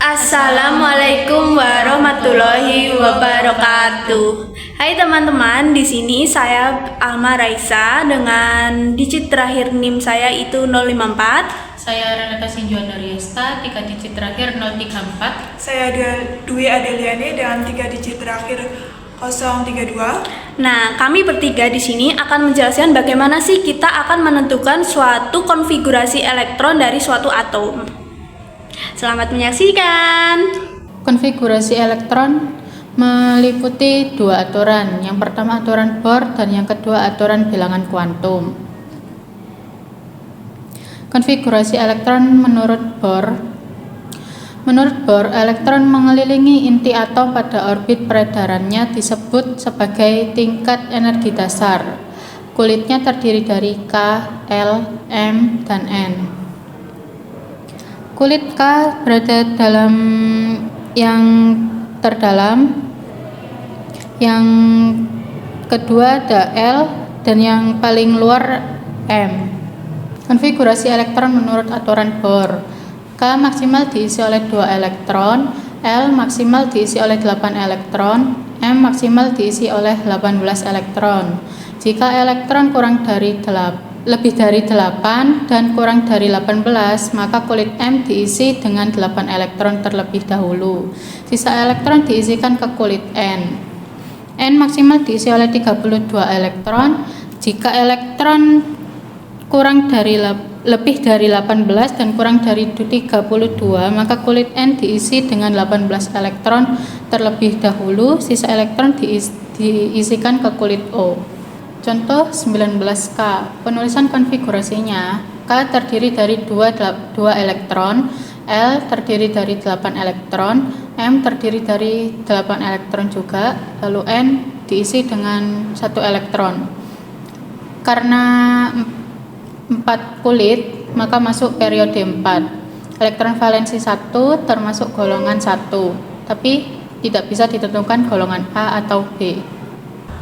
Assalamualaikum warahmatullahi wabarakatuh. Hai teman-teman, di sini saya Alma Raisa dengan digit terakhir NIM saya itu 054. Saya Renata Sinjuan Daryesta, 3 digit terakhir 034. Saya Dwi Adeliani dengan 3 digit terakhir 032. Nah, kami bertiga di sini akan menjelaskan bagaimana sih kita akan menentukan suatu konfigurasi elektron dari suatu atom. Selamat menyaksikan. Konfigurasi elektron meliputi dua aturan. Yang pertama aturan Bohr dan yang kedua aturan bilangan kuantum. Konfigurasi elektron menurut Bohr. Menurut Bohr, elektron mengelilingi inti atom pada orbit peredarannya disebut sebagai tingkat energi dasar. Kulitnya terdiri dari K, L, M, dan N. Kulit K berada dalam yang terdalam, yang kedua ada L, dan yang paling luar M. Konfigurasi elektron menurut aturan Bohr. K maksimal diisi oleh 2 elektron, L maksimal diisi oleh 8 elektron, M maksimal diisi oleh 18 elektron. Jika elektron lebih dari 8 dan kurang dari 18, maka kulit M diisi dengan 8 elektron terlebih dahulu. Sisa elektron diisikan ke kulit N. N maksimal diisi oleh 32 elektron. Jika elektron lebih dari 18 dan kurang dari 32, maka kulit N diisi dengan 18 elektron terlebih dahulu. Sisa elektron diisikan ke kulit O. Contoh 19K. Penulisan konfigurasinya: K terdiri dari 2 elektron, L terdiri dari 8 elektron, M terdiri dari 8 elektron juga, lalu N diisi dengan 1 elektron. Karena 4 kulit, maka masuk periode 4. Elektron valensi 1 termasuk golongan 1, tapi tidak bisa ditentukan golongan A atau B.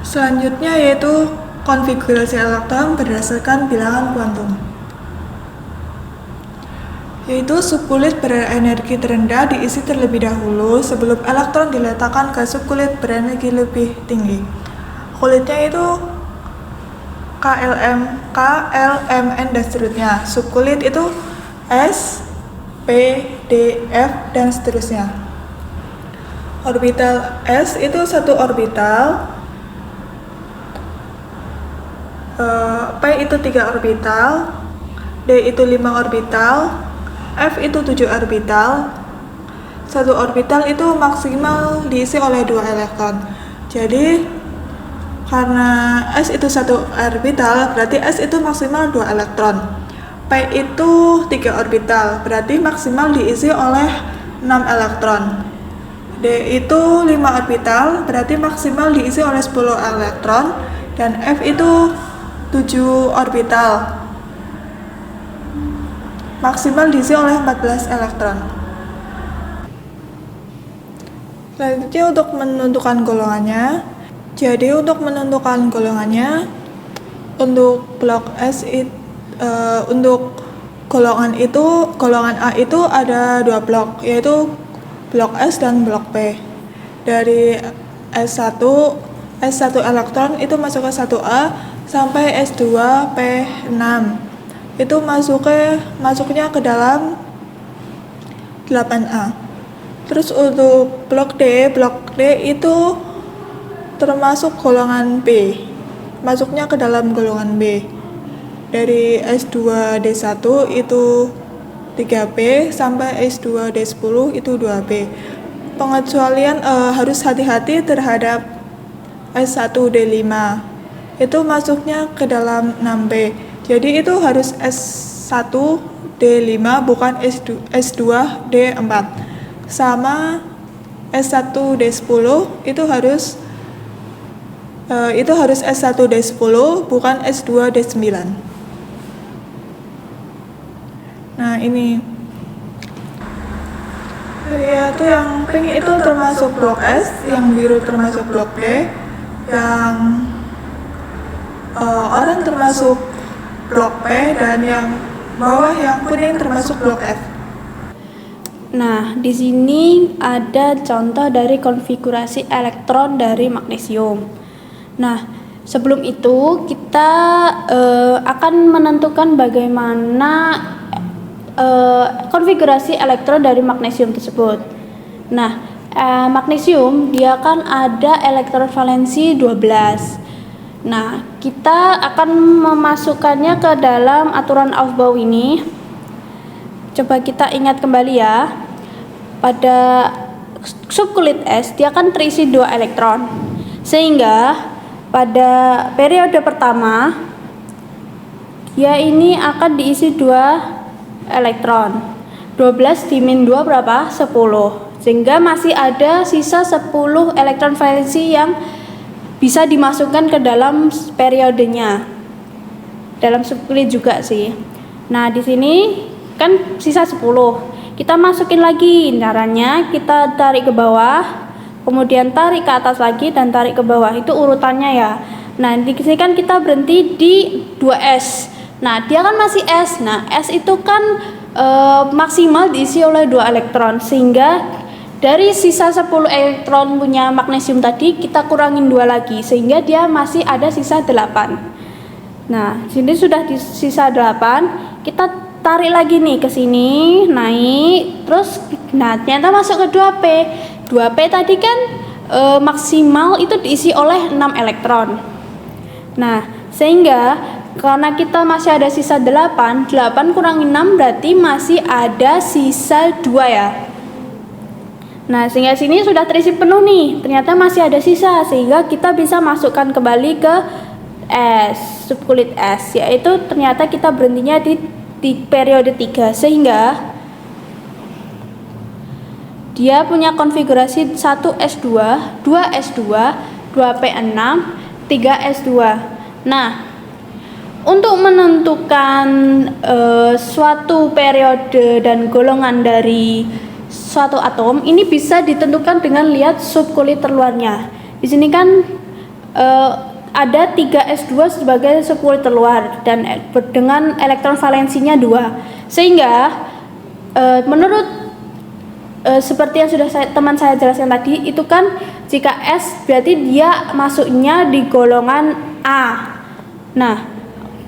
Selanjutnya yaitu konfigurasi elektron berdasarkan bilangan kuantum, yaitu subkulit berenergi terendah diisi terlebih dahulu sebelum elektron diletakkan ke subkulit berenergi lebih tinggi. Kulitnya itu KLM, KLMN dan seterusnya. Subkulit itu S, P, D, F dan seterusnya. Orbital S itu 1 orbital, P itu 3 orbital, D itu 5 orbital, F itu 7 orbital. 1 orbital itu maksimal diisi oleh 2 elektron. Jadi karena S itu 1 orbital, berarti S itu maksimal 2 elektron. P itu 3 orbital, berarti maksimal diisi oleh 6 elektron. D itu 5 orbital, berarti maksimal diisi oleh 10 elektron. Dan F itu 7 orbital, maksimal diisi oleh 14 elektron. Selanjutnya untuk menentukan golongannya. Jadi untuk menentukan golongannya, untuk blok S untuk golongan A itu ada 2 blok, yaitu blok S dan blok P. Dari S1 elektron itu masuk ke 1A sampai S2 P6 itu masuknya ke dalam 8A. Terus untuk blok D itu termasuk golongan B, masuknya ke dalam golongan B. Dari S2 D1 itu 3B sampai S2 D10 itu 2B. Pengecualian harus hati-hati terhadap S1 D5, itu masuknya ke dalam 6B. Jadi itu harus S1 D5 bukan S2 D4. Sama S1 D10 itu harus S1 D10 bukan S2 D9. Nah, ini yaitu yang pink itu termasuk blok S, yang biru termasuk blok D, yang oranye termasuk blok P, dan yang bawah yang kuning termasuk blok F. Nah, di sini ada contoh dari konfigurasi elektron dari magnesium. Nah, sebelum itu kita akan menentukan bagaimana konfigurasi elektron dari magnesium tersebut. Nah, magnesium dia kan ada elektron valensi 12. Nah, kita akan memasukkannya ke dalam aturan Aufbau ini. Coba kita ingat kembali ya. Pada subkulit S dia akan terisi 2 elektron. Sehingga pada periode pertama dia ini akan diisi 2 elektron. 12 dimin 2 berapa? 10. Sehingga masih ada sisa 10 elektron valensi yang bisa dimasukkan ke dalam periodenya. Dalam subkulit juga sih. Nah, di sini kan sisa 10. Kita masukin lagi. Caranya kita tarik ke bawah, kemudian tarik ke atas lagi dan tarik ke bawah. Itu urutannya ya. Nah, di sini kan kita berhenti di 2S. Nah, dia kan masih S. Nah, S itu kan maksimal diisi oleh 2 elektron, sehingga dari sisa 10 elektron punya magnesium tadi kita kurangin 2 lagi, sehingga dia masih ada sisa 8. Nah, sini sudah di sisa 8. Kita tarik lagi nih ke sini, naik, terus nah ternyata masuk ke 2P. 2P tadi kan maksimal itu diisi oleh 6 elektron. Nah, sehingga karena kita masih ada sisa 8 kurangin 6 berarti masih ada sisa 2 ya. Nah, sehingga sini sudah terisi penuh nih. Ternyata masih ada sisa, sehingga kita bisa masukkan kembali ke S, subkulit S, yaitu ternyata kita berhentinya di periode 3, sehingga dia punya konfigurasi 1S2, 2S2, 2P6, 3S2. Nah, untuk menentukan suatu periode dan golongan dari suatu atom ini bisa ditentukan dengan lihat subkulit terluarnya. Di sini kan ada 3S2 sebagai subkulit terluar dan dengan elektron valensinya 2. Sehingga menurut seperti yang sudah teman saya jelaskan tadi, itu kan jika S berarti dia masuknya di golongan A. Nah,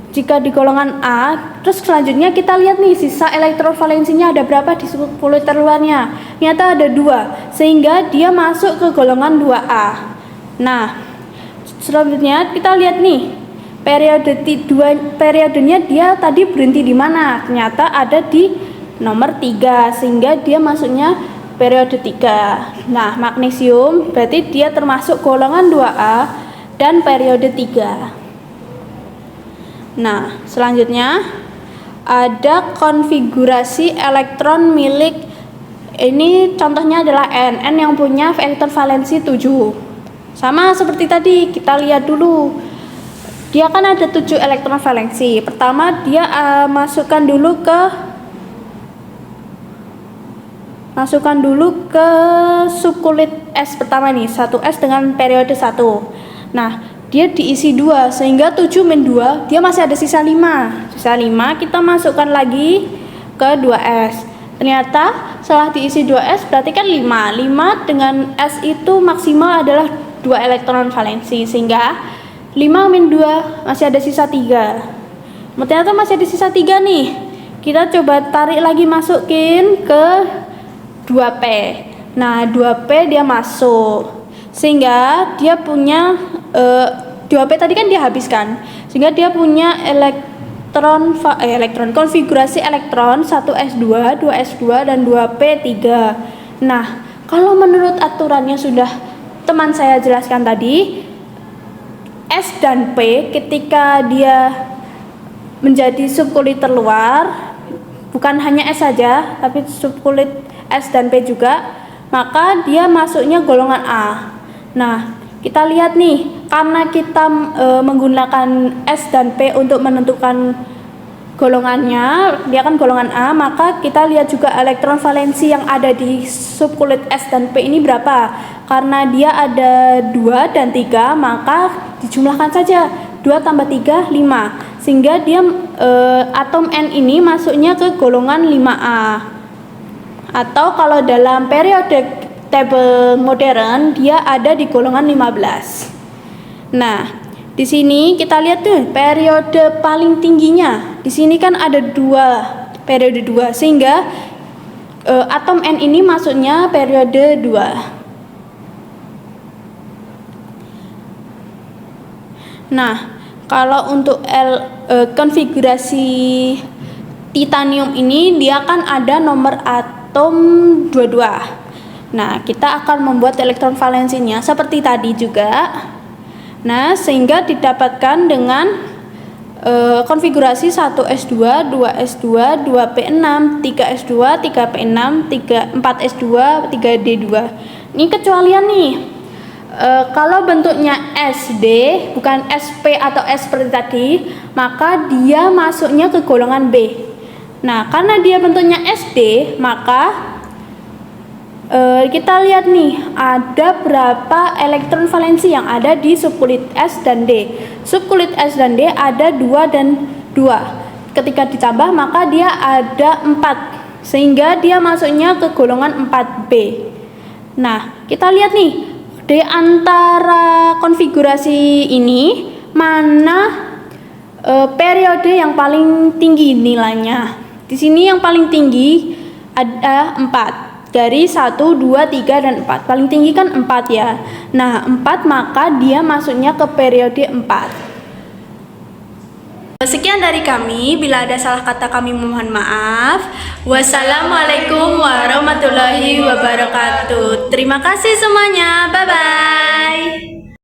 jika di golongan A, terus selanjutnya kita lihat nih sisa elektron valensinya ada berapa di subkulit terluarnya. Ternyata ada 2, sehingga dia masuk ke golongan 2A. Nah, selanjutnya kita lihat nih periodenya dia tadi berhenti di mana? Ternyata ada di nomor 3, sehingga dia masuknya periode 3. Nah, magnesium berarti dia termasuk golongan 2A dan periode 3. Nah, selanjutnya ada konfigurasi elektron milik, ini contohnya adalah N yang punya elektron valensi 7. Sama seperti tadi, kita lihat dulu. Dia kan ada 7 elektron valensi. Pertama dia masukkan dulu ke subkulit S pertama nih, 1S dengan periode 1. Nah, dia diisi 2, sehingga 7 min 2 dia masih ada sisa 5. Sisa 5 kita masukkan lagi ke 2S. Ternyata setelah diisi 2S berarti kan 5 dengan S itu maksimal adalah 2 elektron valensi, sehingga 5 min 2 masih ada sisa 3. Ternyata masih ada sisa 3 nih. Kita coba tarik lagi, masukin ke 2P. Nah, 2P dia masuk, sehingga dia punya 2P tadi kan dia habiskan, sehingga dia punya elektron konfigurasi elektron 1S2, 2S2 dan 2P3. Nah, kalau menurut aturannya sudah teman saya jelaskan tadi, S dan P ketika dia menjadi subkulit terluar, bukan hanya S saja tapi subkulit S dan P juga, maka dia masuknya golongan A. Nah, kita lihat nih, karena kita menggunakan S dan P untuk menentukan golongannya, dia kan golongan A, maka kita lihat juga elektron valensi yang ada di subkulit S dan P ini berapa. Karena dia ada 2 dan 3, maka dijumlahkan saja 2 tambah 3, 5, sehingga dia atom N ini masuknya ke golongan 5A. Atau kalau dalam periode tabel modern dia ada di golongan 15. Nah, di sini kita lihat tuh periode paling tingginya. Di sini kan ada periode 2 sehingga atom N ini masuknya periode 2. Nah, kalau untuk konfigurasi titanium ini dia kan ada nomor atom 22. Nah, kita akan membuat elektron valensinya seperti tadi juga. Nah, sehingga didapatkan dengan konfigurasi 1s2, 2s2, 2p6, 3s2, 3p6, 4s2, 3d2. Ini kecualian nih. Kalau bentuknya SD bukan SP atau S seperti tadi, maka dia masuknya ke golongan B. Nah, karena dia bentuknya SD, maka kita lihat nih ada berapa elektron valensi yang ada di subkulit S dan D. Subkulit S dan D ada 2 dan 2. Ketika ditambah maka dia ada 4, sehingga dia masuknya ke golongan 4B. Nah, kita lihat nih di antara konfigurasi ini mana periode yang paling tinggi nilainya. Di sini yang paling tinggi ada 4. Dari 1, 2, 3, dan 4. Paling tinggi kan 4 ya. Nah, 4 maka dia masuknya ke periode 4. Sekian dari kami, bila ada salah kata kami mohon maaf. Wassalamualaikum warahmatullahi wabarakatuh. Terima kasih semuanya, bye-bye.